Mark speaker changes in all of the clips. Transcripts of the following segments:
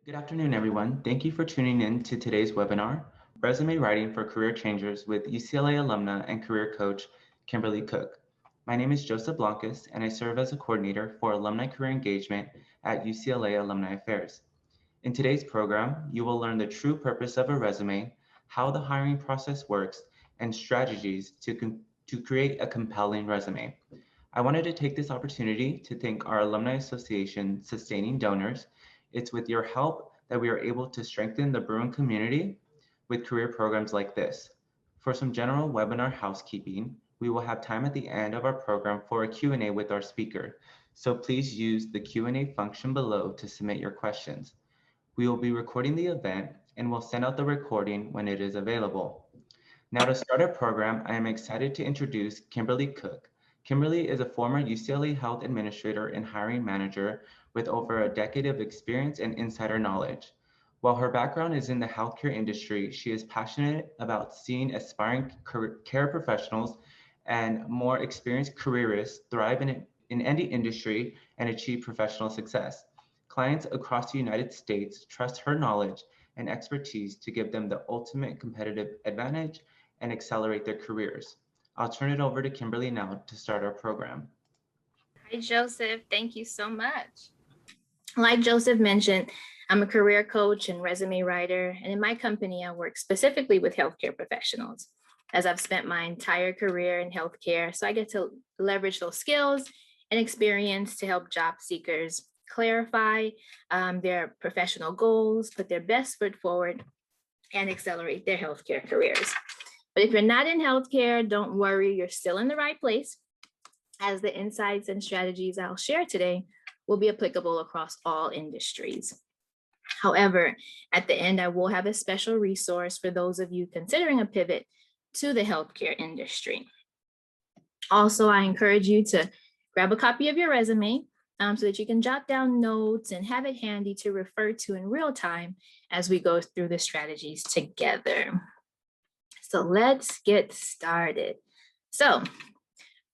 Speaker 1: Good afternoon, everyone. Thank you for tuning in to today's webinar, Resume Writing for Career Changers with UCLA alumna and career coach, Kimberly Cook. My name is Joseph Blancas, and I serve as a coordinator for alumni career engagement at UCLA Alumni Affairs. In today's program, you will learn the true purpose of a resume, how the hiring process works, and strategies to create a compelling resume. I wanted to take this opportunity to thank our Alumni Association sustaining donors. It's with your help that we are able to strengthen the Bruin community with career programs like this. For some general webinar housekeeping, we will have time at the end of our program for a Q&A with our speaker. So please use the Q&A function below to submit your questions. We will be recording the event and will send out the recording when it is available. Now to start our program, I am excited to introduce Kimberly Cook. Kimberly is a former UCLA Health Administrator and Hiring Manager with over a decade of experience and insider knowledge. While her background is in the healthcare industry, she is passionate about seeing aspiring care professionals and more experienced careerists thrive in any industry and achieve professional success. Clients across the United States trust her knowledge and expertise to give them the ultimate competitive advantage and accelerate their careers. I'll turn it over to Kimberly now to start our program.
Speaker 2: Hi, Joseph. Thank you so much. Like Joseph mentioned, I'm a career coach and resume writer, and in my company, I work specifically with healthcare professionals, as I've spent my entire career in healthcare, so I get to leverage those skills and experience to help job seekers clarify their professional goals, put their best foot forward, and accelerate their healthcare careers. But if you're not in healthcare, don't worry, you're still in the right place, as the insights and strategies I'll share today will be applicable across all industries. However, at the end, I will have a special resource for those of you considering a pivot to the healthcare industry. Also, I encourage you to grab a copy of your resume so that you can jot down notes and have it handy to refer to in real time as we go through the strategies together. So let's get started. So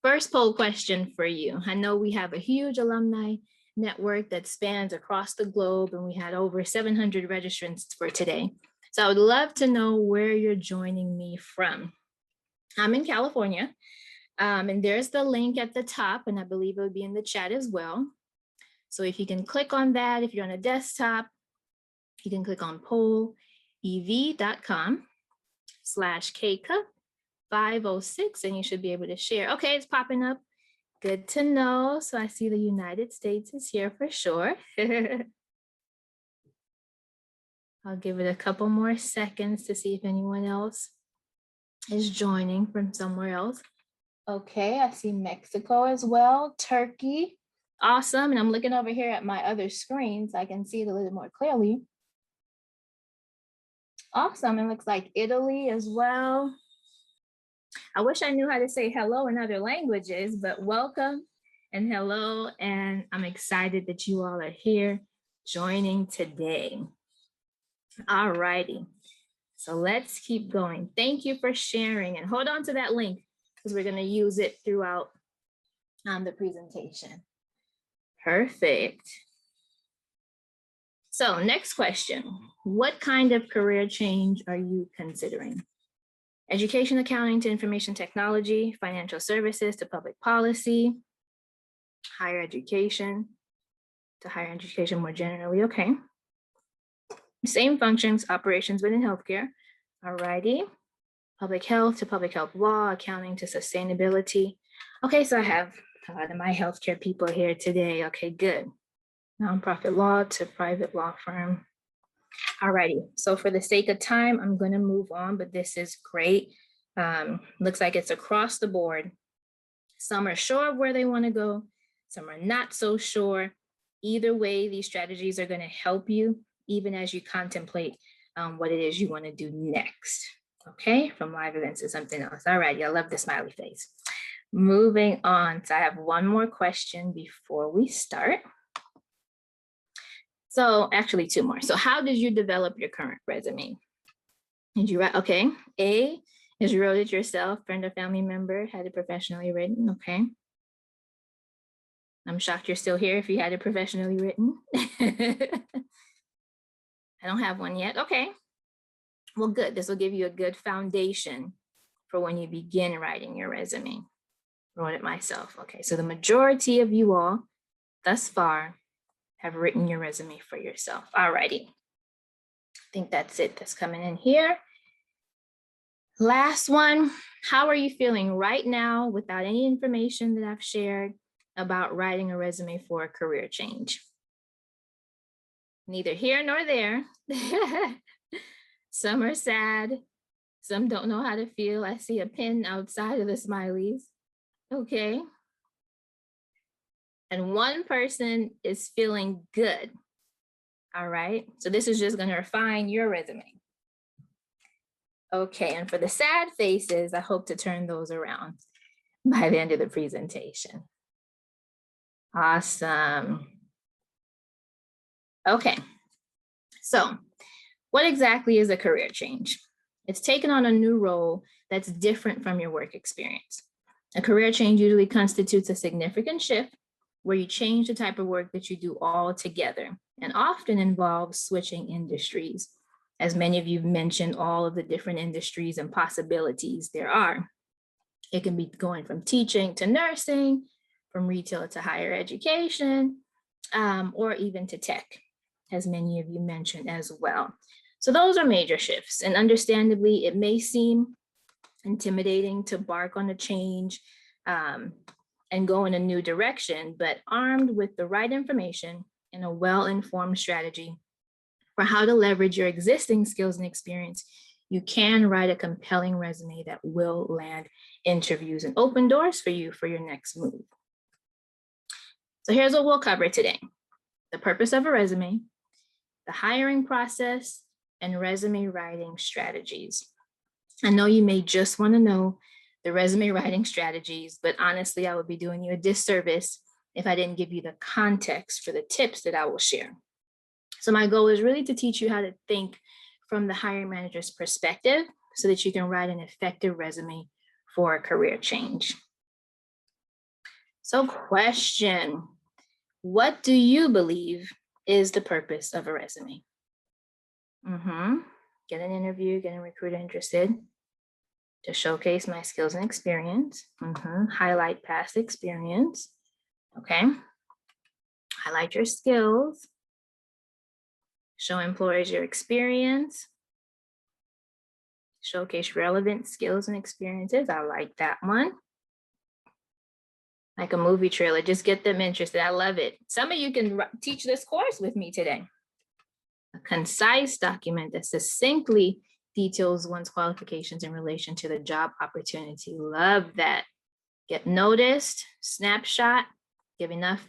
Speaker 2: first poll question for you. I know we have a huge alumni network that spans across the globe, and we had over 700 registrants for today. So I would love to know where you're joining me from. I'm in California, and there's the link at the top, and I believe it would be in the chat as well. So if you can click on that, if you're on a desktop, you can click on pollev.com/KCUP506, and you should be able to share. Okay, it's popping up. Good to know. So I see the United States is here for sure. I'll give it a couple more seconds to see if anyone else is joining from somewhere else. Okay, I see Mexico as well, Turkey. Awesome. And I'm looking over here at my other screen so I can see it a little more clearly. Awesome. It looks like Italy as well. I wish I knew how to say hello in other languages, but welcome and hello. And I'm excited that you all are here joining today. All righty. So let's keep going. Thank you for sharing, and hold on to that link because we're going to use it throughout the presentation. Perfect. So next question, what kind of career change are you considering? Education accounting to information technology, financial services to public policy, higher education to higher education more generally, okay. Same functions, operations within healthcare, all righty. Public health to public health law, accounting to sustainability. Okay, so I have a lot of my healthcare people here today, okay, good. Nonprofit law to private law firm. All righty, so for the sake of time, I'm gonna move on, but this is great. Looks like it's across the board. Some are sure of where they wanna go, some are not so sure. Either way, these strategies are gonna help you, even as you contemplate what it is you wanna do next, okay? From live events to something else. All right, I love the smiley face. Moving on, so I have one more question before we start. So actually two more. So how did you develop your current resume? Did you write, okay. A is you wrote it yourself, friend or family member, had it professionally written, okay. I'm shocked you're still here if you had it professionally written. I don't have one yet. Okay. Well, good. This will give you a good foundation for when you begin writing your resume. Wrote it myself. Okay. So the majority of you all thus far have written your resume for yourself. All righty. I think that's it. That's coming in here. Last one. How are you feeling right now without any information that I've shared about writing a resume for a career change? Neither here nor there. Some are sad. Some don't know how to feel. I see a pin outside of the smileys. Okay. And one person is feeling good. All right. So this is just going to refine your resume. Okay. And for the sad faces, I hope to turn those around by the end of the presentation. Awesome. Okay. So what exactly is a career change? It's taking on a new role that's different from your work experience. A career change usually constitutes a significant shift where you change the type of work that you do altogether, and often involves switching industries. As many of you mentioned, all of the different industries and possibilities there are. It can be going from teaching to nursing, from retail to higher education, or even to tech, as many of you mentioned as well. So those are major shifts, and understandably, it may seem intimidating to embark on a change and go in a new direction, but armed with the right information and a well-informed strategy for how to leverage your existing skills and experience, you can write a compelling resume that will land interviews and open doors for you for your next move. So here's what we'll cover today: the purpose of a resume, the hiring process, and resume writing strategies. I know you may just want to know the resume writing strategies, but honestly, I would be doing you a disservice if I didn't give you the context for the tips that I will share. So my goal is really to teach you how to think from the hiring manager's perspective so that you can write an effective resume for a career change. So question, what do you believe is the purpose of a resume? Get an interview, get a recruiter interested, to showcase my skills and experience, highlight past experience, okay? Highlight your skills, show employers your experience, showcase relevant skills and experiences. I like that one. Like a movie trailer, just get them interested. I love it. Some of you can teach this course with me today. A concise document that succinctly details one's qualifications in relation to the job opportunity. Love that. Get noticed, snapshot, give enough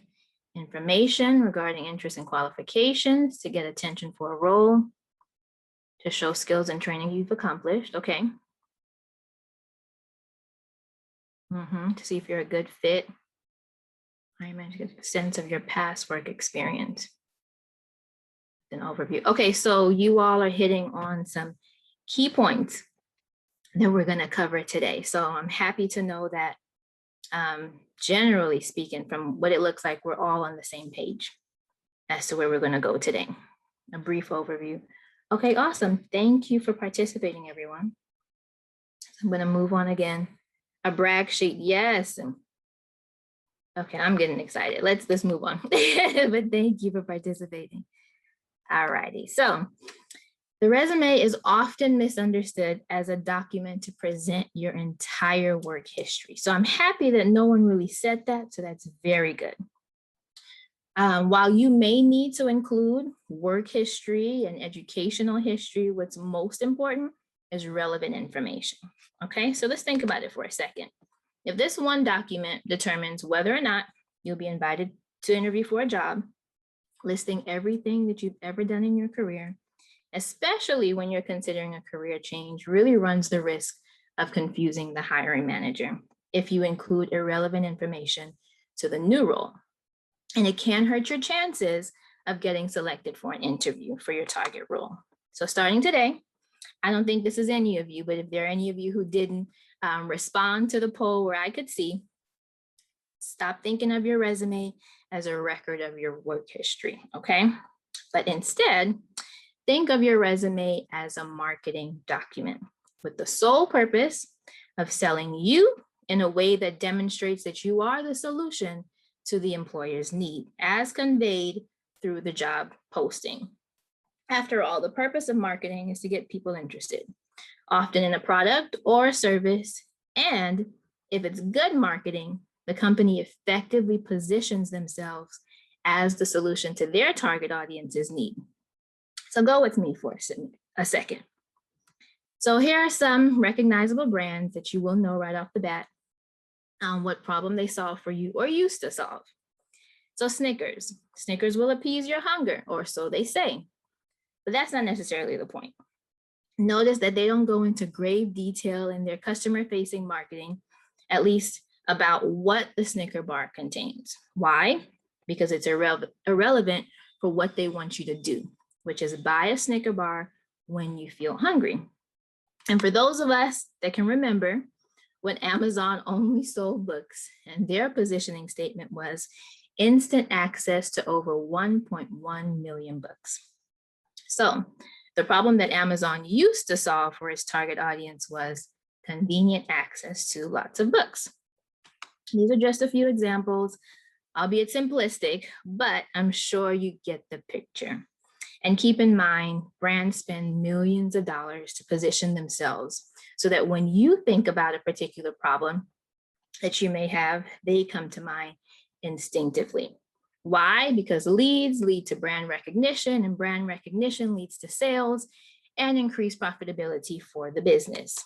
Speaker 2: information regarding interests and qualifications to get attention for a role, to show skills and training you've accomplished. Okay. To see if you're a good fit. I mentioned a sense of your past work experience. An overview. Okay, so you all are hitting on some key points that we're going to cover today. So I'm happy to know that generally speaking, from what it looks like, we're all on the same page as to where we're going to go today. A brief overview. Okay, awesome. Thank you for participating, everyone. I'm going to move on again. A brag sheet. Yes. Okay, I'm getting excited. Let's move on. But thank you for participating. All righty. So the resume is often misunderstood as a document to present your entire work history. So I'm happy that no one really said that. So that's very good. While you may need to include work history and educational history, what's most important is relevant information. Okay, so let's think about it for a second. If this one document determines whether or not you'll be invited to interview for a job, listing everything that you've ever done in your career, especially when you're considering a career change, really runs the risk of confusing the hiring manager if you include irrelevant information to the new role. And it can hurt your chances of getting selected for an interview for your target role. So starting today, I don't think this is any of you, but if there are any of you who didn't respond to the poll where I could see, stop thinking of your resume as a record of your work history, okay? But instead, think of your resume as a marketing document with the sole purpose of selling you in a way that demonstrates that you are the solution to the employer's need as conveyed through the job posting. After all, the purpose of marketing is to get people interested, often in a product or service. And if it's good marketing, the company effectively positions themselves as the solution to their target audience's need. So go with me for a second. So here are some recognizable brands that you will know right off the bat what problem they solve for you or used to solve. So Snickers. Snickers will appease your hunger, or so they say. But that's not necessarily the point. Notice that they don't go into grave detail in their customer-facing marketing, at least about what the Snicker bar contains. Why? Because it's irrelevant for what they want you to do, which is buy a Snicker bar when you feel hungry. And for those of us that can remember when Amazon only sold books and their positioning statement was instant access to over 1.1 million books. So the problem that Amazon used to solve for its target audience was convenient access to lots of books. These are just a few examples, albeit simplistic, but I'm sure you get the picture. And keep in mind, brands spend millions of dollars to position themselves so that when you think about a particular problem that you may have, they come to mind instinctively. Why? Because leads lead to brand recognition, and brand recognition leads to sales and increased profitability for the business.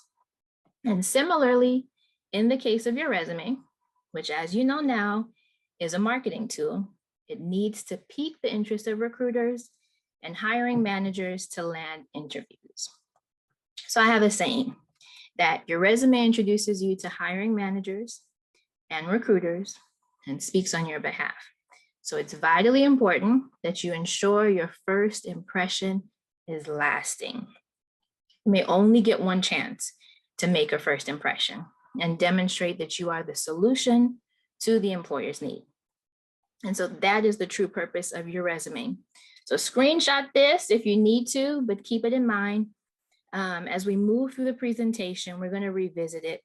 Speaker 2: And similarly, in the case of your resume, which as you know now is a marketing tool, it needs to pique the interest of recruiters and hiring managers to land interviews. So I have a saying that your resume introduces you to hiring managers and recruiters and speaks on your behalf. So it's vitally important that you ensure your first impression is lasting. You may only get one chance to make a first impression and demonstrate that you are the solution to the employer's need. And so that is the true purpose of your resume. So screenshot this if you need to, but keep it in mind. As we move through the presentation, we're going to revisit it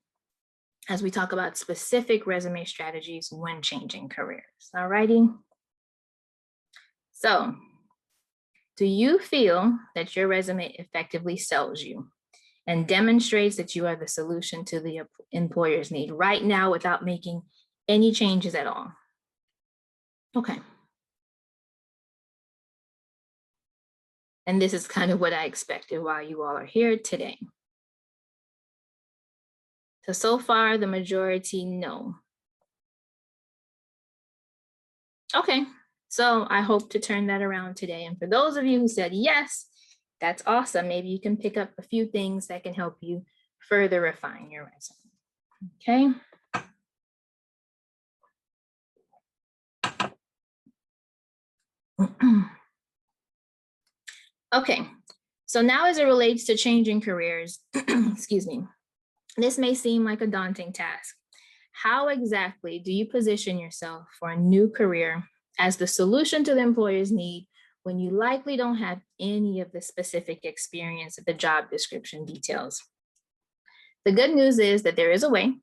Speaker 2: as we talk about specific resume strategies when changing careers. All righty. So do you feel that your resume effectively sells you and demonstrates that you are the solution to the employer's need right now without making any changes at all? Okay. And this is kind of what I expected while you all are here today. So far, the majority no. Okay, so I hope to turn that around today. And for those of you who said yes, that's awesome. Maybe you can pick up a few things that can help you further refine your resume. Okay. Okay, so now as it relates to changing careers, excuse me, this may seem like a daunting task. How exactly do you position yourself for a new career as the solution to the employer's need when you likely don't have any of the specific experience that the job description details? The good news is that there is a way,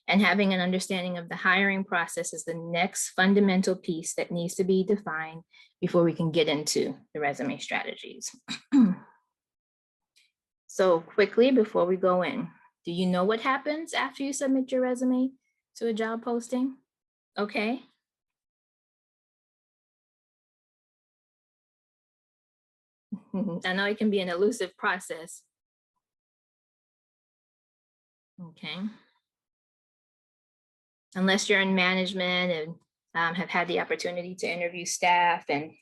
Speaker 2: and having an understanding of the hiring process is the next fundamental piece that needs to be defined before we can get into the resume strategies. So quickly, before we go in, do you know what happens after you submit your resume to a job posting? Okay. I know it can be an elusive process. Okay. Unless you're in management and have had the opportunity to interview staff and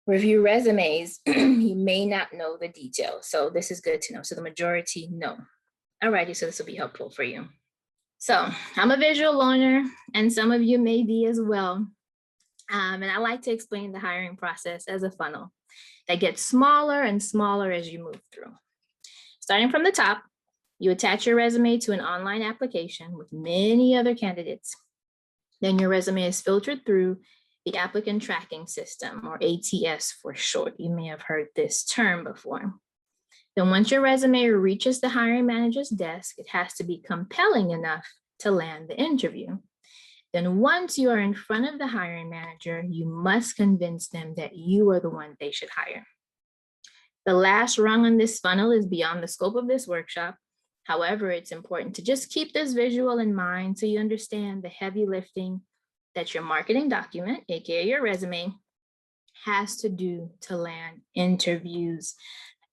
Speaker 2: review resumes, you may not know the details. So this is good to know. So the majority know. Alrighty, so this will be helpful for you. So I'm a visual learner, and some of you may be as well. And I like to explain the hiring process as a funnel that gets smaller and smaller as you move through. Starting from the top, you attach your resume to an online application with many other candidates. Then your resume is filtered through the applicant tracking system, or ATS for short. You may have heard this term before. Then once your resume reaches the hiring manager's desk, it has to be compelling enough to land the interview. Then once you are in front of the hiring manager, you must convince them that you are the one they should hire. The last rung on this funnel is beyond the scope of this workshop. However, it's important to just keep this visual in mind so you understand the heavy lifting that your marketing document, aka your resume, has to do to land interviews.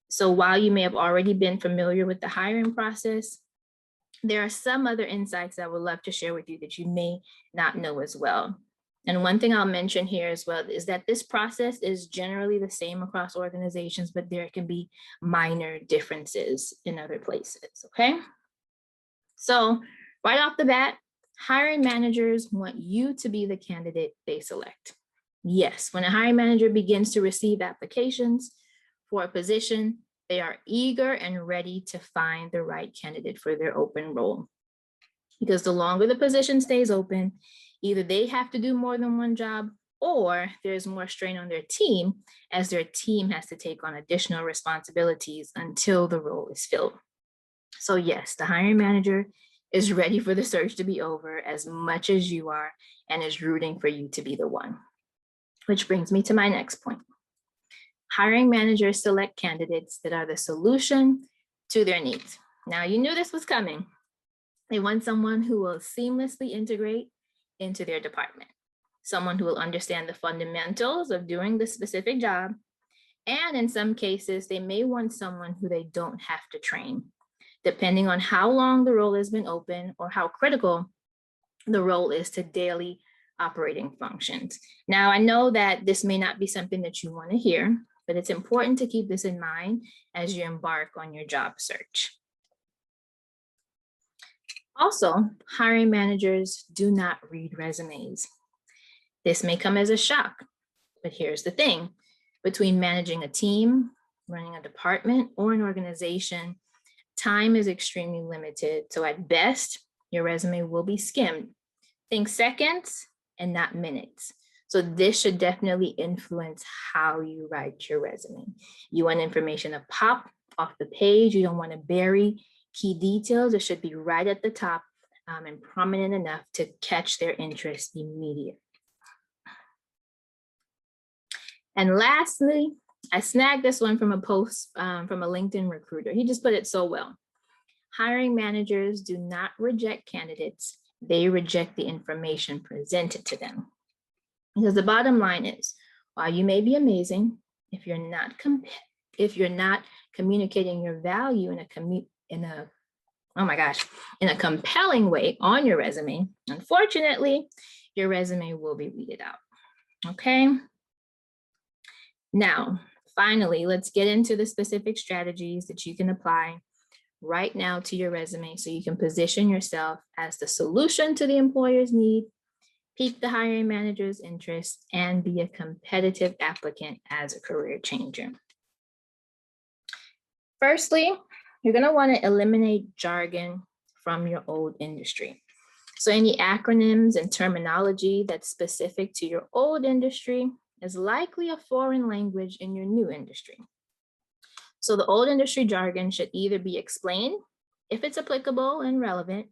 Speaker 2: So while you may have already been familiar with the hiring process, there are some other insights I would love to share with you that you may not know as well. And one thing I'll mention here as well is that this process is generally the same across organizations, but there can be minor differences in other places, okay? So right off the bat, hiring managers want you to be the candidate they select. Yes, when a hiring manager begins to receive applications for a position, they are eager and ready to find the right candidate for their open role. Because the longer the position stays open, either they have to do more than one job, or there's more strain on their team as their team has to take on additional responsibilities until the role is filled. So yes, the hiring manager is ready for the search to be over as much as you are and is rooting for you to be the one. Which brings me to my next point. Hiring managers select candidates that are the solution to their needs. Now, you knew this was coming. They want someone who will seamlessly integrate into their department, someone who will understand the fundamentals of doing the specific job. And in some cases, they may want someone who they don't have to train, depending on how long the role has been open or how critical the role is to daily operating functions. Now, I know that this may not be something that you want to hear, but it's important to keep this in mind as you embark on your job search. Also, hiring managers do not read resumes. This may come as a shock, but here's the thing. Between managing a team, running a department, or an organization, time is extremely limited. So at best, your resume will be skimmed. Think seconds and not minutes. So this should definitely influence how you write your resume. You want information to pop off the page. You don't want to bury key details. It should be right at the top and prominent enough to catch their interest immediately. And lastly, I snagged this one from a post from a LinkedIn recruiter. He just put it so well. Hiring managers do not reject candidates. They reject the information presented to them. Because the bottom line is, while you may be amazing, if you're not communicating your value in a compelling way on your resume, unfortunately, your resume will be weeded out. Okay. Now, finally, let's get into the specific strategies that you can apply right now to your resume so you can position yourself as the solution to the employer's need, pique the hiring manager's interest, and be a competitive applicant as a career changer. Firstly, you're going to want to eliminate jargon from your old industry. So any acronyms and terminology that's specific to your old industry is likely a foreign language in your new industry. So the old industry jargon should either be explained if it's applicable and relevant,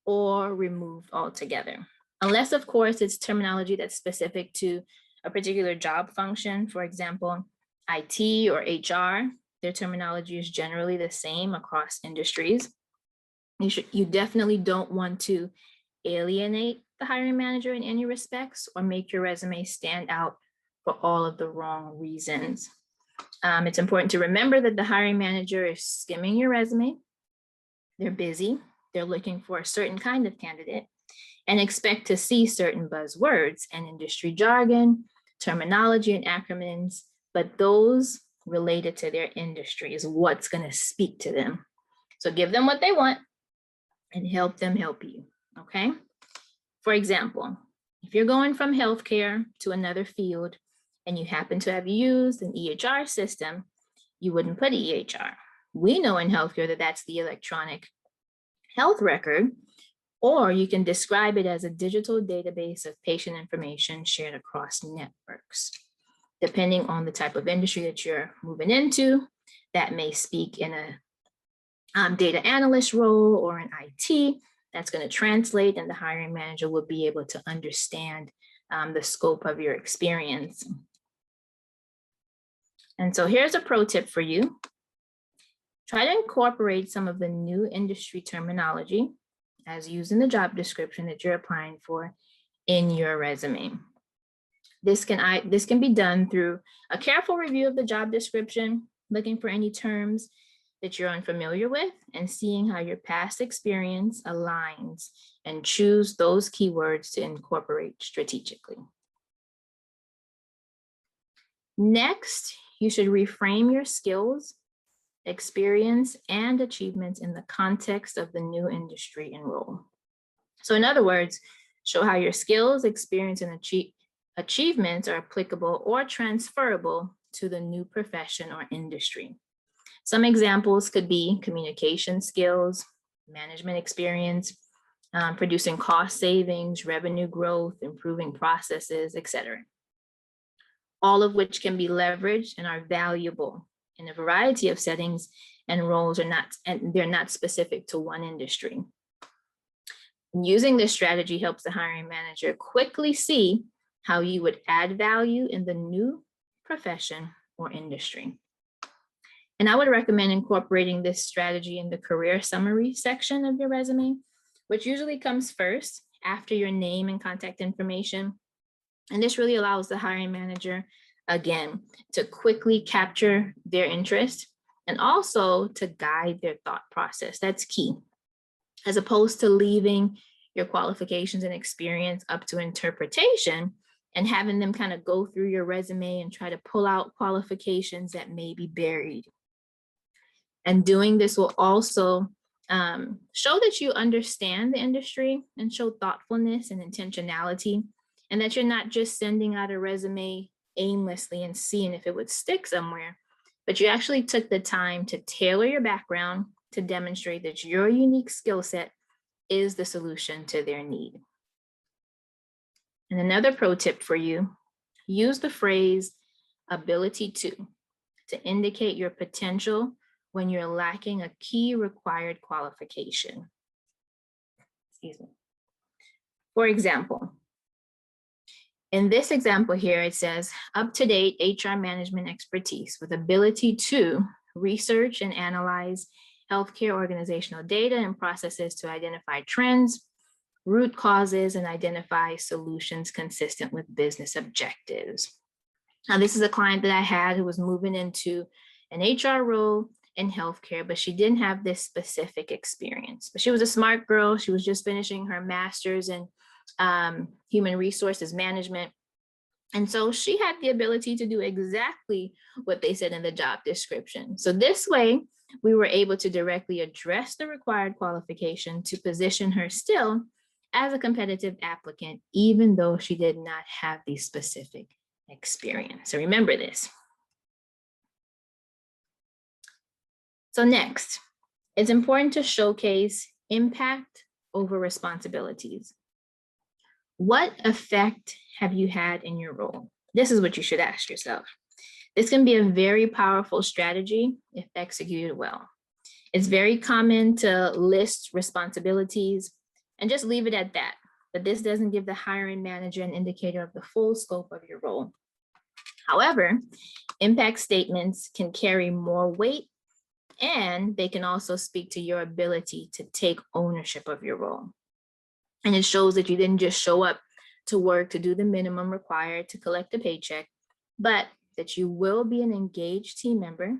Speaker 2: or removed altogether. Unless, of course, it's terminology that's specific to a particular job function. For example, IT or HR, their terminology is generally the same across industries. You definitely don't want to alienate the hiring manager in any respects or make your resume stand out for all of the wrong reasons. It's important to remember that the hiring manager is skimming your resume. They're busy. They're looking for a certain kind of candidate and expect to see certain buzzwords and industry jargon, terminology and acronyms, but those related to their industry is what's going to speak to them. So give them what they want and help them help you, okay? For example, if you're going from healthcare to another field and you happen to have used an EHR system, you wouldn't put EHR. We know in healthcare that that's the electronic health record, Or you can describe it as a digital database of patient information shared across networks. Depending on the type of industry that you're moving into, that may speak in a data analyst role or an IT. That's going to translate, and the hiring manager will be able to understand the scope of your experience. And so here's a pro tip for you. Try to incorporate some of the new industry terminology as used in the job description that you're applying for in your resume. This can be done through a careful review of the job description, looking for any terms that you're unfamiliar with, and seeing how your past experience aligns, and choose those keywords to incorporate strategically. Next, you should reframe your skills, experience, and achievements in the context of the new industry and role. So in other words, show how your skills, experience, and achievements are applicable or transferable to the new profession or industry. Some examples could be communication skills, management experience, producing cost savings, revenue growth, improving processes, etc. All of which can be leveraged and are valuable in a variety of settings and roles, they're not specific to one industry. Using this strategy helps the hiring manager quickly see how you would add value in the new profession or industry. And I would recommend incorporating this strategy in the career summary section of your resume, which usually comes first after your name and contact information. And this really allows the hiring manager, again, to quickly capture their interest and also to guide their thought process. That's key, as opposed to leaving your qualifications and experience up to interpretation and having them kind of go through your resume and try to pull out qualifications that may be buried. And doing this will also show that you understand the industry and show thoughtfulness and intentionality, and that you're not just sending out a resume aimlessly and seeing if it would stick somewhere, but you actually took the time to tailor your background to demonstrate that your unique skill set is the solution to their need. And another pro tip for you, use the phrase ability to indicate your potential when you're lacking a key required qualification. Excuse me. For example, in this example here, it says up-to-date HR management expertise with ability to research and analyze healthcare organizational data and processes to identify trends, root causes, and identify solutions consistent with business objectives. Now, this is a client that I had who was moving into an HR role in healthcare, but she didn't have this specific experience. But she was a smart girl. She was just finishing her master's in human resources management. And so she had the ability to do exactly what they said in the job description. So this way, we were able to directly address the required qualification to position her still as a competitive applicant, even though she did not have the specific experience. So remember this. So next, it's important to showcase impact over responsibilities. What effect have you had in your role? This is what you should ask yourself. This can be a very powerful strategy if executed well. It's very common to list responsibilities and just leave it at that, but this doesn't give the hiring manager an indicator of the full scope of your role. However, impact statements can carry more weight, and they can also speak to your ability to take ownership of your role. And it shows that you didn't just show up to work to do the minimum required to collect a paycheck, but that you will be an engaged team member,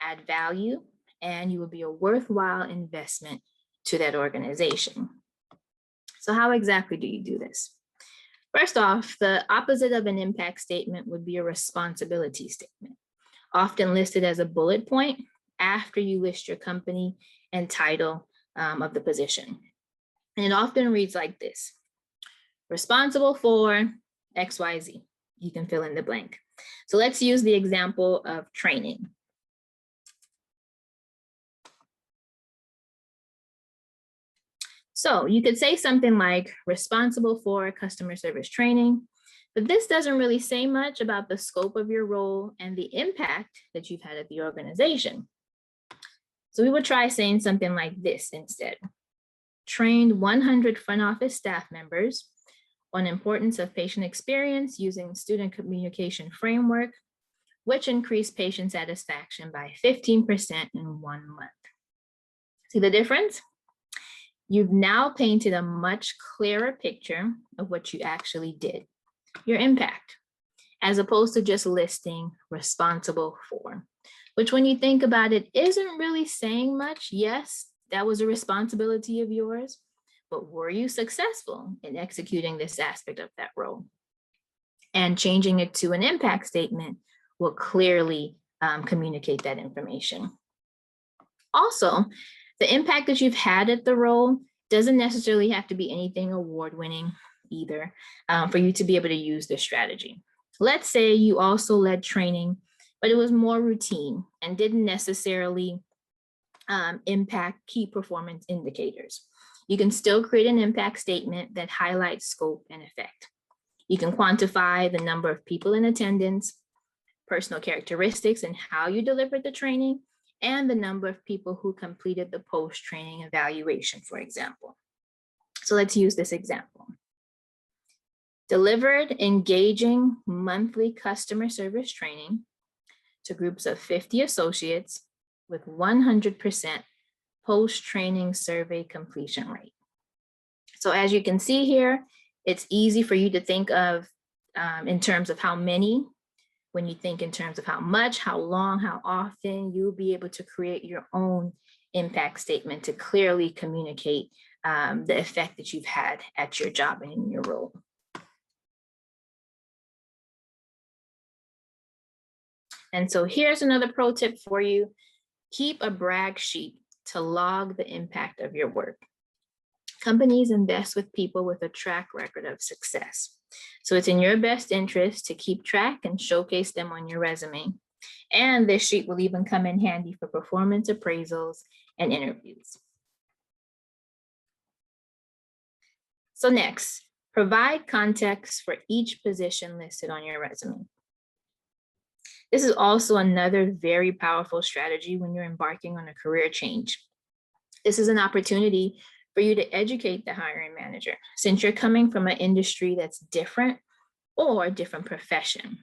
Speaker 2: add value, and you will be a worthwhile investment to that organization. So how exactly do you do this? First off, the opposite of an impact statement would be a responsibility statement, often listed as a bullet point after you list your company and title of the position. And it often reads like this: responsible for XYZ. You can fill in the blank. So let's use the example of training. So you could say something like responsible for customer service training, but this doesn't really say much about the scope of your role and the impact that you've had at the organization. So we would try saying something like this instead. Trained 100 front office staff members on importance of patient experience using student communication framework, which increased patient satisfaction by 15% in 1 month. See the difference? You've now painted a much clearer picture of what you actually did, your impact, as opposed to just listing responsible for, which when you think about it, isn't really saying much. Yes, that was a responsibility of yours, but were you successful in executing this aspect of that role? And changing it to an impact statement will clearly communicate that information. Also, the impact that you've had at the role doesn't necessarily have to be anything award-winning either for you to be able to use this strategy. Let's say you also led training, but it was more routine and didn't necessarily impact key performance indicators. You can still create an impact statement that highlights scope and effect. You can quantify the number of people in attendance, personal characteristics and how you delivered the training, and the number of people who completed the post-training evaluation, for example. So let's use this example. Delivered engaging monthly customer service training to groups of 50 associates with 100% post-training survey completion rate. So as you can see here, it's easy for you to think of in terms of how many. When you think in terms of how much, how long, how often, you'll be able to create your own impact statement to clearly communicate the effect that you've had at your job and in your role. And so here's another pro tip for you. Keep a brag sheet to log the impact of your work. Companies invest with people with a track record of success. So it's in your best interest to keep track and showcase them on your resume. And this sheet will even come in handy for performance appraisals and interviews. So next, provide context for each position listed on your resume. This is also another very powerful strategy when you're embarking on a career change. This is an opportunity for you to educate the hiring manager, since you're coming from an industry that's different or a different profession.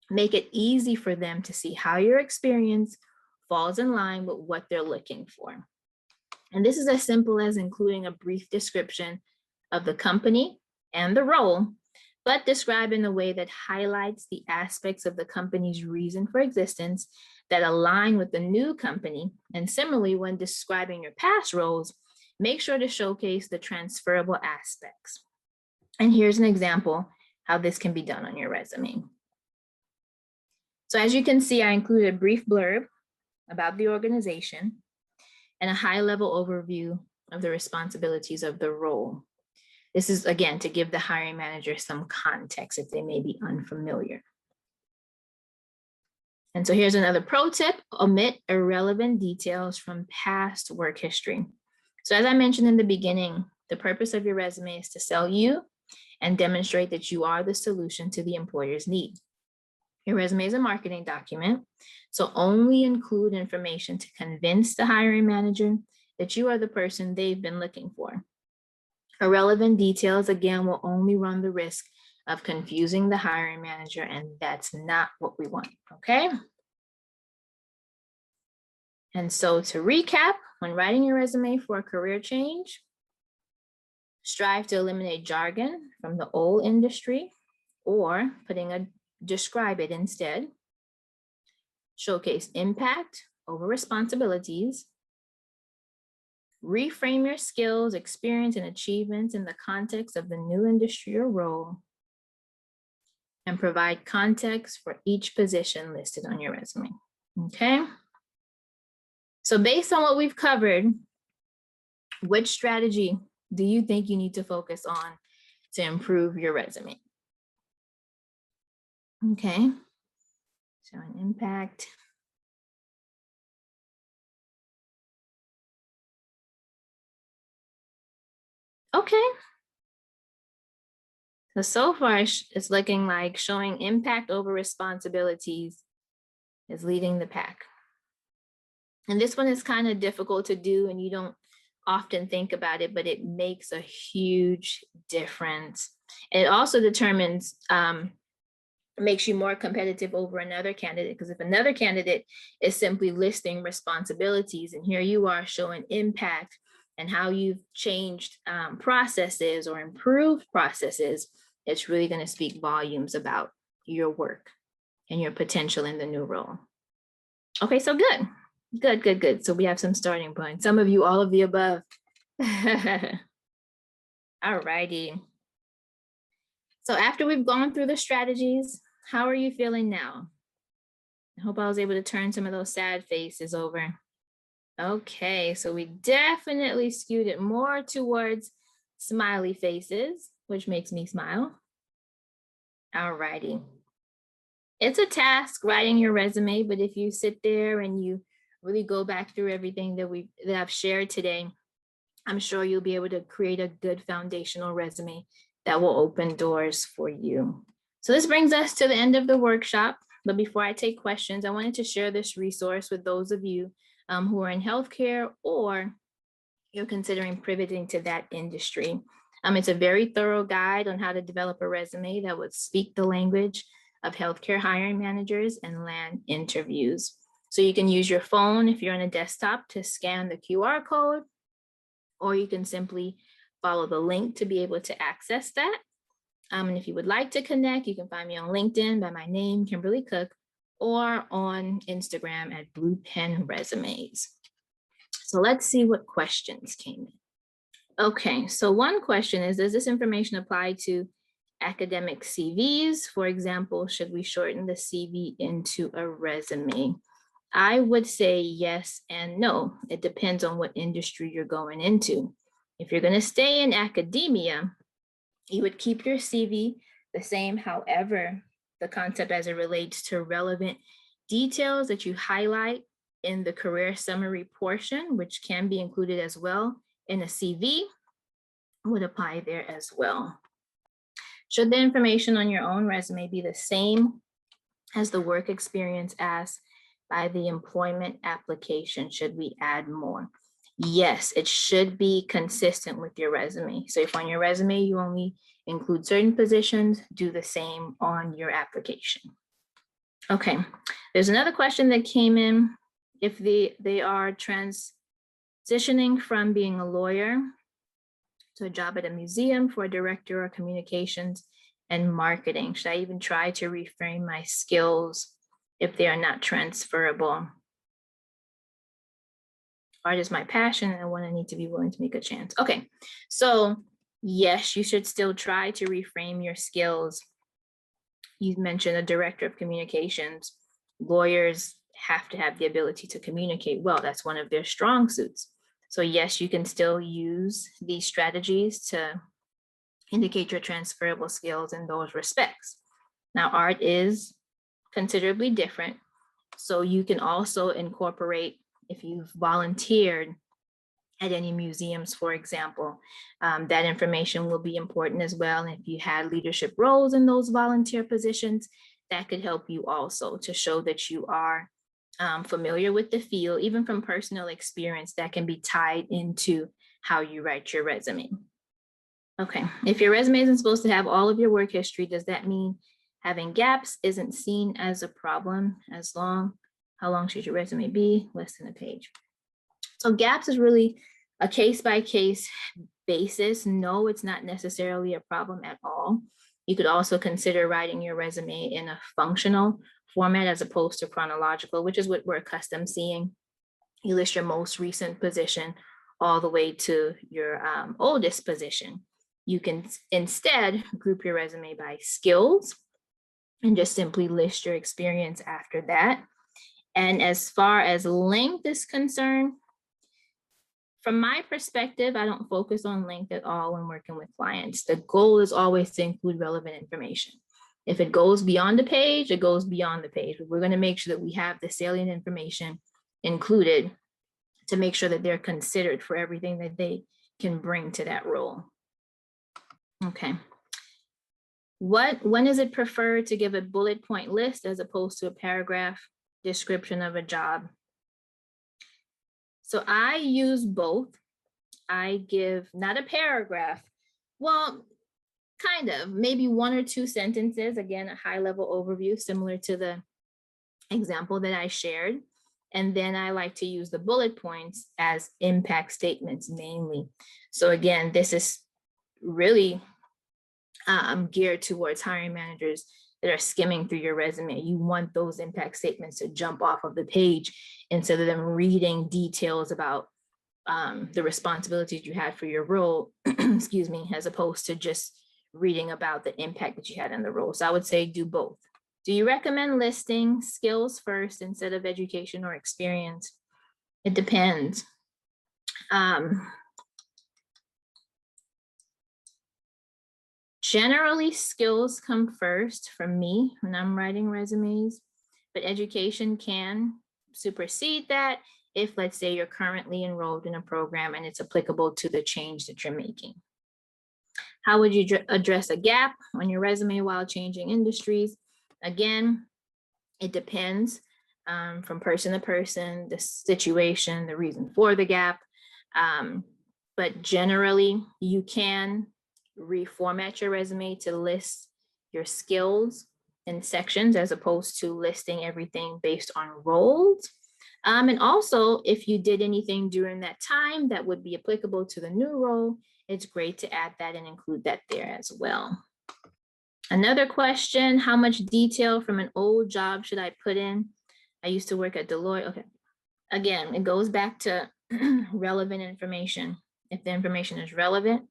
Speaker 2: Make it easy for them to see how your experience falls in line with what they're looking for. And this is as simple as including a brief description of the company and the role, but described in a way that highlights the aspects of the company's reason for existence that align with the new company. And similarly, when describing your past roles, make sure to showcase the transferable aspects. And here's an example how this can be done on your resume. So as you can see, I included a brief blurb about the organization and a high-level overview of the responsibilities of the role. This is, again, to give the hiring manager some context if they may be unfamiliar. And so here's another pro tip: omit irrelevant details from past work history. So as I mentioned in the beginning, the purpose of your resume is to sell you and demonstrate that you are the solution to the employer's need. Your resume is a marketing document, so only include information to convince the hiring manager that you are the person they've been looking for. Irrelevant details, again, will only run the risk of confusing the hiring manager, and that's not what we want, okay? And so to recap, when writing your resume for a career change, strive to eliminate jargon from the old industry or describe it instead. Showcase impact over responsibilities. Reframe your skills, experience, and achievements in the context of the new industry or role. And provide context for each position listed on your resume, okay? So based on what we've covered, which strategy do you think you need to focus on to improve your resume? Okay, so an impact. Okay. So far, it's looking like showing impact over responsibilities is leading the pack. And this one is kind of difficult to do, and you don't often think about it, but it makes a huge difference. It also determines, makes you more competitive over another candidate, because if another candidate is simply listing responsibilities, and here you are showing impact and how you've changed processes or improved processes, it's really going to speak volumes about your work and your potential in the new role. Okay, so good. Good, good, good. So we have some starting points. Some of you, all of the above. All righty. So after we've gone through the strategies, how are you feeling now? I hope I was able to turn some of those sad faces over. Okay, so we definitely skewed it more towards smiley faces, which makes me smile. All righty. It's a task writing your resume, but if you sit there and you really go back through everything that I've shared today, I'm sure you'll be able to create a good foundational resume that will open doors for you. So this brings us to the end of the workshop. But before I take questions, I wanted to share this resource with those of you who are in healthcare or you're considering pivoting to that industry. It's a very thorough guide on how to develop a resume that would speak the language of healthcare hiring managers and land interviews. So you can use your phone if you're on a desktop to scan the QR code, or you can simply follow the link to be able to access that. And if you would like to connect, you can find me on LinkedIn by my name, Kimberly Cook, or on Instagram at Blue Pen Resumes. So let's see what questions came in. Okay, so one question is, does this information apply to academic CVs? For example, should we shorten the CV into a resume? I would say yes and no. It depends on what industry you're going into. If you're going to stay in academia, you would keep your CV the same. However, the concept as it relates to relevant details that you highlight in the career summary portion, which can be included as well in a CV, would apply there as well. Should the information on your own resume be the same as the work experience asked by the employment application? Should we add more? Yes, it should be consistent with your resume. So if on your resume you only include certain positions, do the same on your application. Okay, there's another question that came in. If they are transitioning from being a lawyer to a job at a museum for a director of communications and marketing, should I even try to reframe my skills if they are not transferable? Art is my passion and I need to be willing to make a chance. Okay, so yes, you should still try to reframe your skills. You mentioned a director of communications. Lawyers have to have the ability to communicate well. That's one of their strong suits. So yes, you can still use these strategies to indicate your transferable skills in those respects. Now, art is considerably different. So you can also incorporate, if you've volunteered at any museums, for example, that information will be important as well. And if you had leadership roles in those volunteer positions, that could help you also to show that you are familiar with the field, even from personal experience that can be tied into how you write your resume. Okay, if your resume isn't supposed to have all of your work history, does that mean having gaps isn't seen as a problem? How long should your resume be? Less than a page. So gaps is really a case-by-case basis. No, it's not necessarily a problem at all. You could also consider writing your resume in a functional format as opposed to chronological, which is what we're accustomed seeing. You list your most recent position all the way to your oldest position. You can instead group your resume by skills and just simply list your experience after that. And as far as length is concerned, from my perspective, I don't focus on length at all when working with clients. The goal is always to include relevant information. If it goes beyond the page, it goes beyond the page. But we're going to make sure that we have the salient information included to make sure that they're considered for everything that they can bring to that role. Okay. When is it preferred to give a bullet point list as opposed to a paragraph description of a job? So I use both. I give not a paragraph. Well, kind of, maybe 1 or 2 sentences, again, a high level overview similar to the example that I shared. And then I like to use the bullet points as impact statements mainly. So again, this is really geared towards hiring managers that are skimming through your resume. You want those impact statements to jump off of the page instead of them reading details about the responsibilities you had for your role, excuse me, as opposed to just reading about the impact that you had in the role. So I would say do both. Do you recommend listing skills first instead of education or experience? It depends. Generally, skills come first for me when I'm writing resumes, but education can supersede that if, let's say, you're currently enrolled in a program and it's applicable to the change that you're making. How would you address a gap on your resume while changing industries? Again, it depends from person to person, the situation, the reason for the gap. But generally, you can reformat your resume to list your skills in sections as opposed to listing everything based on roles. And also, if you did anything during that time that would be applicable to the new role, it's great to add that and include that there as well. Another question, how much detail from an old job should I put in? I used to work at Deloitte. Okay. Again, it goes back to relevant information. If the information is relevant,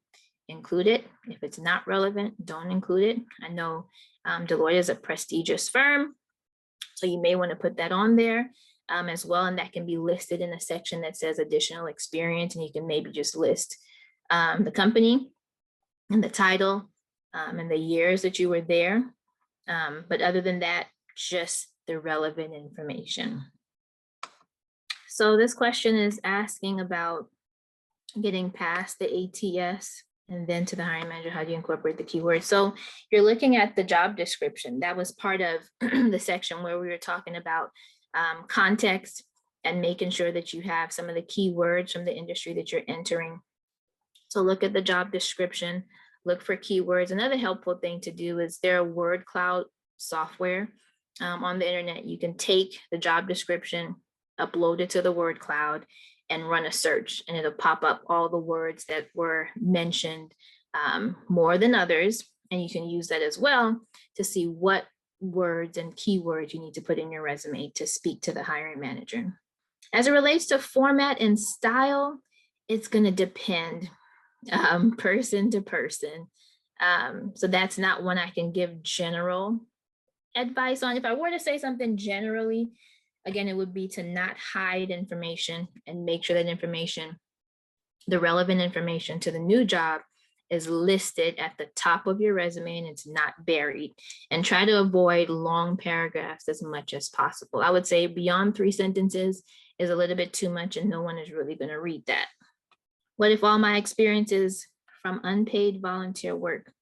Speaker 2: include it. If it's not relevant, don't include it. I know Deloitte is a prestigious firm, so you may want to put that on there as well. And that can be listed in a section that says additional experience. And you can maybe just list the company and the title and the years that you were there. But other than that, just the relevant information. So this question is asking about getting past the ATS and then to the hiring manager, how do you incorporate the keywords? So you're looking at the job description. That was part of the section where we were talking about context and making sure that you have some of the keywords from the industry that you're entering. So look at the job description, look for keywords. Another helpful thing to do is there are word cloud software on the internet. You can take the job description, upload it to the word cloud, and run a search, and it'll pop up all the words that were mentioned more than others. And you can use that as well to see what words and keywords you need to put in your resume to speak to the hiring manager. As it relates to format and style, it's going to depend person to person. So that's not one I can give general advice on. If I were to say something generally, again, it would be to not hide information and make sure that information, the relevant information to the new job, is listed at the top of your resume and it's not buried. And try to avoid long paragraphs as much as possible. I would say beyond 3 sentences is a little bit too much and no one is really going to read that. What if all my experience is from unpaid volunteer work?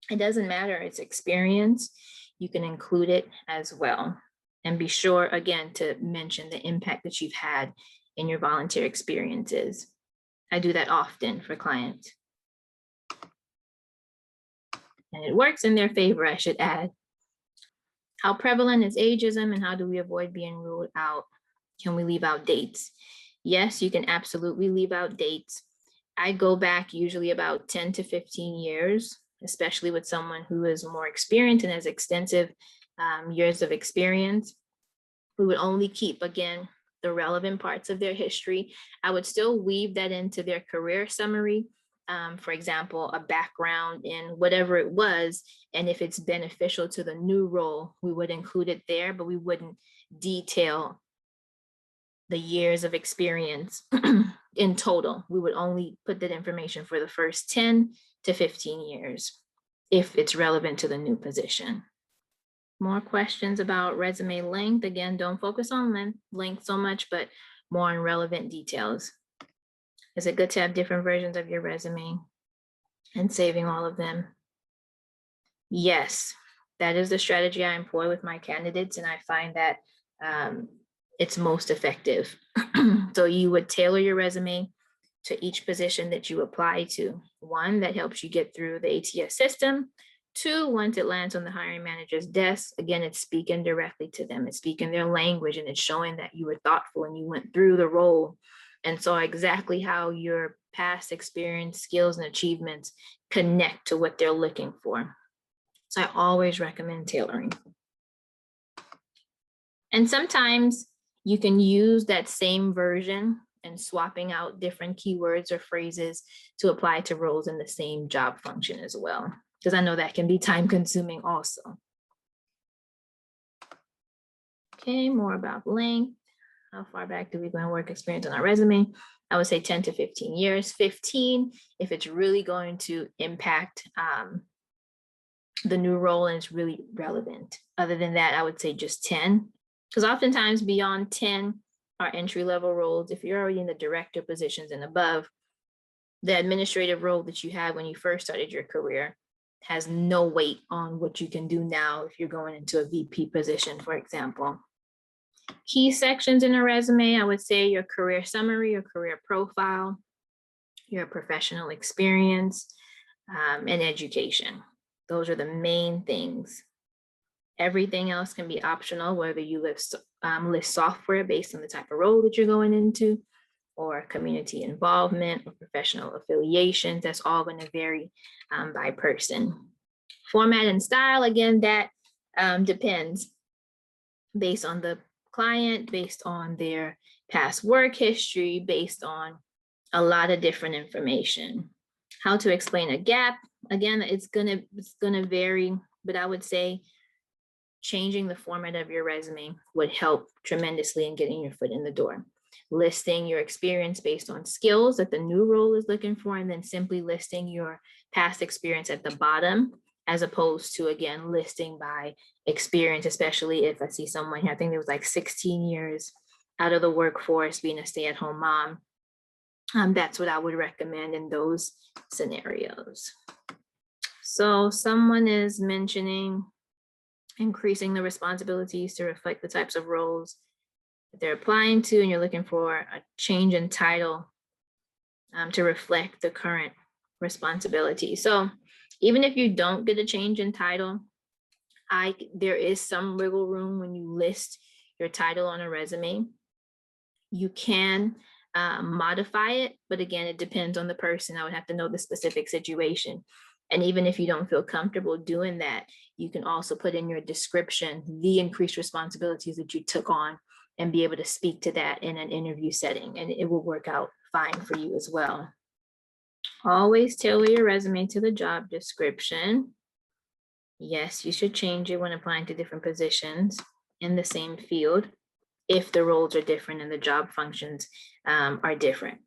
Speaker 2: It doesn't matter, it's experience. You can include it as well. And be sure, again, to mention the impact that you've had in your volunteer experiences. I do that often for clients. And it works in their favor, I should add. How prevalent is ageism and how do we avoid being ruled out? Can we leave out dates? Yes, you can absolutely leave out dates. I go back usually about 10 to 15 years, especially with someone who is more experienced and has extensive years of experience. We would only keep, again, the relevant parts of their history. I would still weave that into their career summary. For example, a background in whatever it was. And if it's beneficial to the new role, we would include it there, but we wouldn't detail the years of experience in total. We would only put that information for the first 10 to 15 years if it's relevant to the new position. More questions about resume length. Again, don't focus on length so much, but more on relevant details. Is it good to have different versions of your resume? and saving all of them. Yes, that is the strategy I employ with my candidates, and I find that it's most effective. So you would tailor your resume to each position that you apply to. One, that helps you get through the ATS system. Two, once it lands on the hiring manager's desk, again, it's speaking directly to them. It's speaking their language, and it's showing that you were thoughtful and you went through the role and saw exactly how your past experience, skills, and achievements connect to what they're looking for. So I always recommend tailoring. And sometimes you can use that same version and swapping out different keywords or phrases to apply to roles in the same job function as well, because I know that can be time consuming also. Okay, more about length. How far back do we go in work experience on our resume? I would say 10 to 15 years. 15 if it's really going to impact the new role and it's really relevant. Other than that, I would say just 10, because oftentimes beyond 10 are entry-level roles. If you're already in the director positions and above, the administrative role that you had when you first started your career has no weight on what you can do now if you're going into a VP position, for example. Key sections in a resume, I would say your career summary, your career profile, your professional experience, and education. Those are the main things. Everything else can be optional, whether you list software based on the type of role that you're going into, or community involvement or professional affiliations. That's all going to vary by person. Format and style, again, that depends based on the client, based on their past work history, based on a lot of different information. How to explain a gap, again, it's gonna vary, but I would say changing the format of your resume would help tremendously in getting your foot in the door. Listing your experience based on skills that the new role is looking for, and then simply listing your past experience at the bottom, as opposed to, again, listing by experience, especially if I see someone here, I think there was like 16 years out of the workforce being a stay-at-home mom. That's what I would recommend in those scenarios. So someone is mentioning increasing the responsibilities to reflect the types of roles that they're applying to, and you're looking for a change in title to reflect the current responsibility. So even if you don't get a change in title, there is some wiggle room when you list your title on a resume. You can modify it, but again, it depends on the person. I would have to know the specific situation. And even if you don't feel comfortable doing that, you can also put in your description the increased responsibilities that you took on and be able to speak to that in an interview setting, and it will work out fine for you as well. Always tailor your resume to the job description. Yes, you should change it when applying to different positions in the same field if the roles are different and the job functions are different.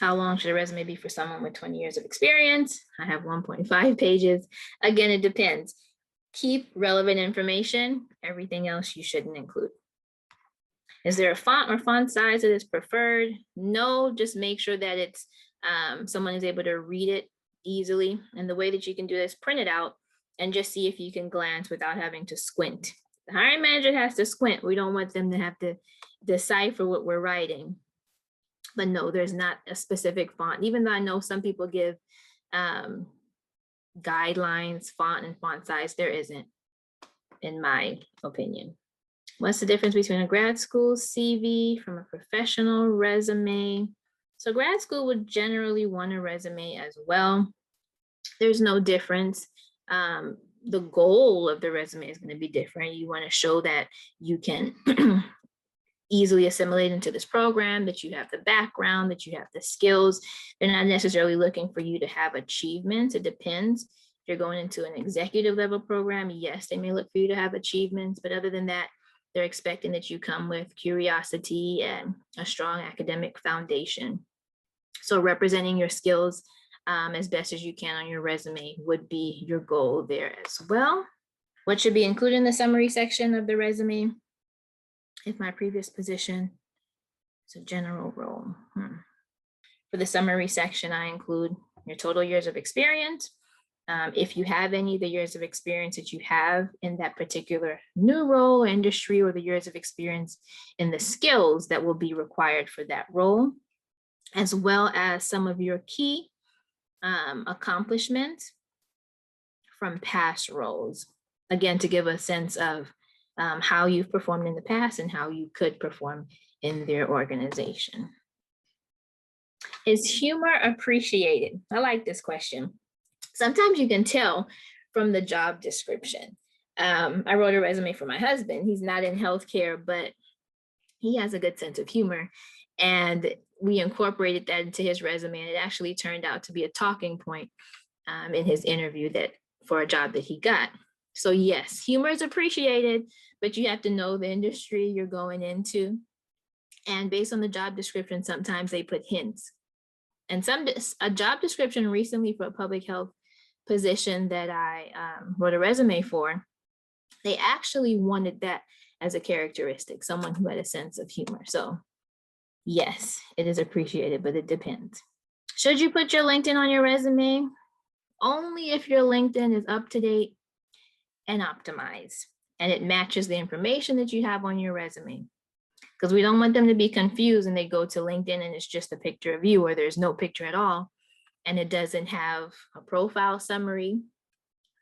Speaker 2: How long should a resume be for someone with 20 years of experience? I have 1.5 pages. Again, it depends. Keep relevant information. Everything else you shouldn't include. Is there a font or font size that is preferred? No, just make sure that it's someone is able to read it easily. And the way that you can do this, print it out and just see if you can glance without having to squint. The hiring manager has to squint. We don't want them to have to decipher what we're writing. But no, there's not a specific font, even though I know some people give guidelines, font and font size. There isn't, in my opinion. What's the difference between a grad school CV from a professional resume? So grad school would generally want a resume as well. There's no difference. The goal of the resume is going to be different. You want to show that you can easily assimilate into this program, that you have the background, that you have the skills. They're not necessarily looking for you to have achievements. It depends. If you're going into an executive level program, yes, they may look for you to have achievements, but other than that, they're expecting that you come with curiosity and a strong academic foundation. So representing your skills as best as you can on your resume would be your goal there as well. What should be included in the summary section of the resume? If my previous position is a general role. For the summary section, I include your total years of experience. If you have any of the years of experience that you have in that particular new role or industry, or the years of experience in the skills that will be required for that role, as well as some of your key accomplishments from past roles. Again, to give a sense of how you've performed in the past and how you could perform in their organization. Is humor appreciated? I like this question. Sometimes you can tell from the job description. I wrote a resume for my husband. He's not in healthcare, but he has a good sense of humor. And we incorporated that into his resume, and it actually turned out to be a talking point in his interview for a job that he got. So yes, humor is appreciated, but you have to know the industry you're going into. And based on the job description, sometimes they put hints. And a job description recently for a public health position that I wrote a resume for, they actually wanted that as a characteristic, someone who had a sense of humor. So yes, it is appreciated, but it depends. Should you put your LinkedIn on your resume? Only if your LinkedIn is up to date and optimized, and it matches the information that you have on your resume. Because we don't want them to be confused and they go to LinkedIn and it's just a picture of you, or there's no picture at all, and it doesn't have a profile summary.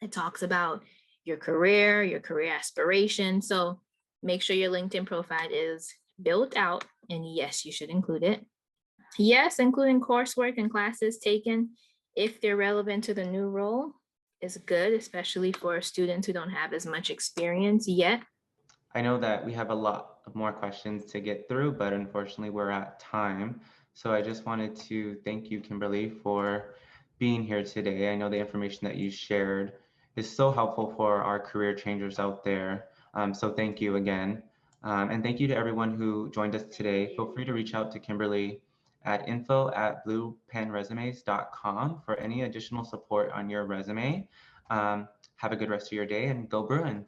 Speaker 2: It talks about your career aspirations. So make sure your LinkedIn profile is built out, and yes, you should include it. Yes, including coursework and classes taken if they're relevant to the new role is good, especially for students who don't have as much experience yet.
Speaker 1: I know that we have a lot of more questions to get through, but unfortunately we're at time. So I just wanted to thank you, Kimberly, for being here today. I know the information that you shared is so helpful for our career changers out there. So thank you again. And thank you to everyone who joined us today. Feel free to reach out to Kimberly at info@bluepenresumes.com for any additional support on your resume. Have a good rest of your day, and go Bruins.